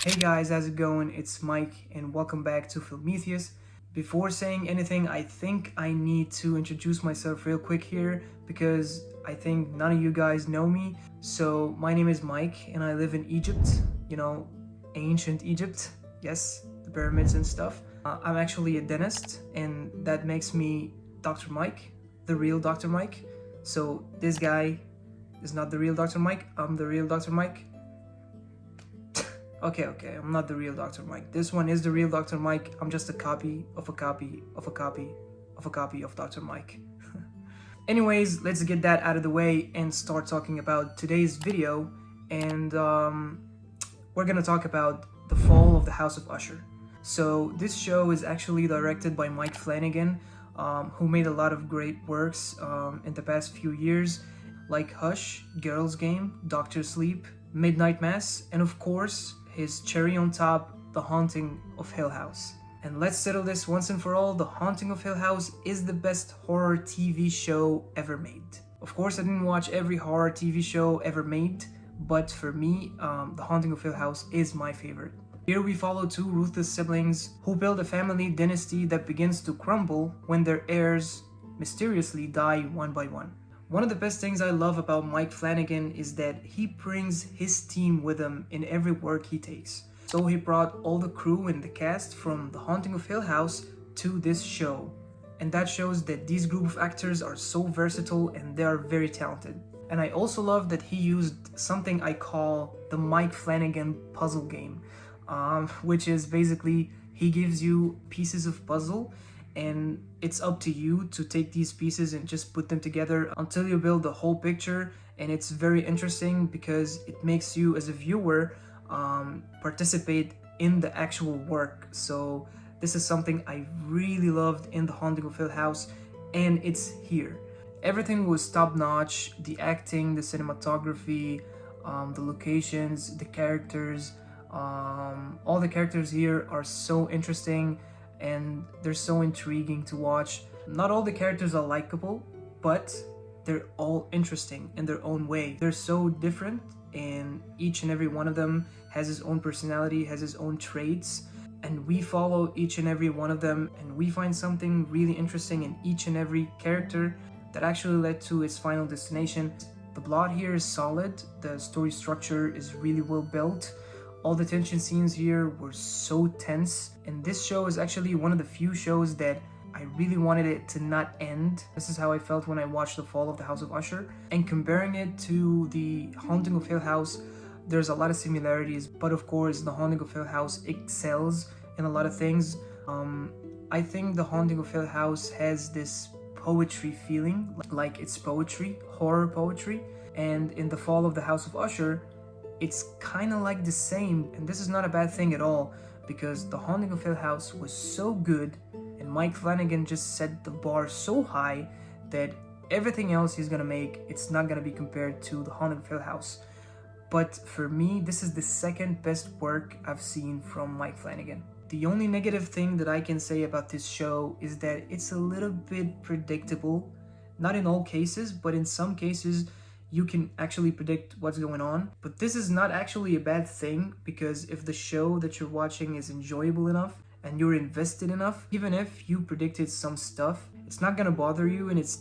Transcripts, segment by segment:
Hey guys, how's it going? It's Mike and welcome back to Filmetheus. Before saying anything, I think I need to introduce myself real quick here because I think none of you guys know me. So my name is Mike and I live in Egypt, ancient Egypt. Yes, the pyramids and stuff. I'm actually a dentist and that makes me Dr. Mike, the real Dr. Mike. So this guy is not the real Dr. Mike, I'm the real Dr. Mike. Okay, I'm not the real Dr. Mike. This one is the real Dr. Mike. I'm just a copy of a copy of a copy of a copy of Dr. Mike. Anyways, let's get that out of the way and start talking about today's video. And we're gonna talk about the fall of the House of Usher. So this show is actually directed by Mike Flanagan, who made a lot of great works in the past few years, like Hush, Girls Game, Doctor Sleep, Midnight Mass, and of course, his cherry on top, The Haunting of Hill House. And let's settle this once and for all, The Haunting of Hill House is the best horror TV show ever made. Of course, I didn't watch every horror TV show ever made, but for me, The Haunting of Hill House is my favorite. Here we follow two ruthless siblings who build a family dynasty that begins to crumble when their heirs mysteriously die one by one. One of the best things I love about Mike Flanagan is that he brings his team with him in every work he takes. So he brought all the crew and the cast from The Haunting of Hill House to this show. And that shows that these group of actors are so versatile and they are very talented. And I also love that he used something I call the Mike Flanagan puzzle game, which is basically he gives you pieces of puzzle and it's up to you to take these pieces and just put them together until you build the whole picture. And it's very interesting because it makes you as a viewer participate in the actual work. So this is something I really loved in The Haunting of Hill House, and it's here. Everything was top-notch, the acting, the cinematography, the locations, the characters. All the characters here are so interesting and they're so intriguing to watch. Not all the characters are likable, but they're all interesting in their own way. They're so different and each and every one of them has his own personality, has his own traits, and we follow each and every one of them and we find something really interesting in each and every character that actually led to its final destination. The plot here is solid, the story structure is really well built. All the tension scenes here were so tense, and this show is actually one of the few shows that I really wanted it to not end. This is how I felt when I watched The Fall of the House of Usher. And comparing it to The Haunting of Hill House, there's a lot of similarities, but of course The Haunting of Hill House excels in a lot of things. I think The Haunting of Hill House has this poetry feeling, like it's poetry, horror poetry, and in The Fall of the House of Usher, it's kind of like the same, and this is not a bad thing at all because The Haunting of Hill House was so good and Mike Flanagan just set the bar so high that everything else he's gonna make, it's not gonna be compared to The Haunting of Hill House. But for me, this is the second best work I've seen from Mike Flanagan. The only negative thing that I can say about this show is that it's a little bit predictable. Not in all cases, but in some cases, you can actually predict what's going on. But this is not actually a bad thing because if the show that you're watching is enjoyable enough and you're invested enough, even if you predicted some stuff, it's not gonna bother you and it's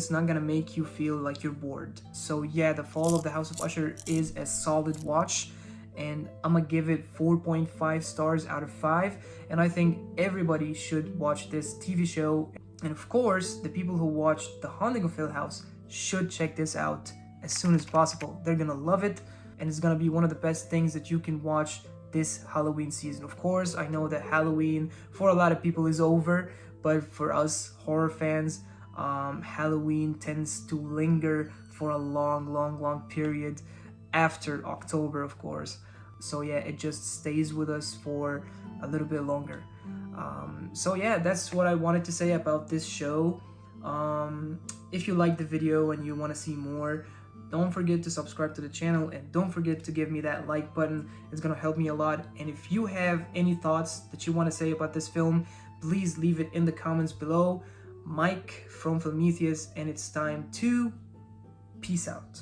not gonna make you feel like you're bored. So yeah, The Fall of the House of Usher is a solid watch and I'm gonna give it 4.5 stars out of 5. And I think everybody should watch this TV show. And of course, the people who watched The Haunting of Hill House should check this out as soon as possible. They're gonna love it and it's gonna be one of the best things that you can watch this Halloween season. Of course, I know that Halloween for a lot of people is over, but for us horror fans, Halloween tends to linger for a long period after October, of course. So yeah, it just stays with us for a little bit longer. So yeah, that's what I wanted to say about this show. If you liked the video and you want to see more, don't forget to subscribe to the channel and don't forget to give me that like button. It's gonna help me a lot. And if you have any thoughts that you want to say about this film, please leave it in the comments below. Mike from Filmetheus, and it's time to peace out.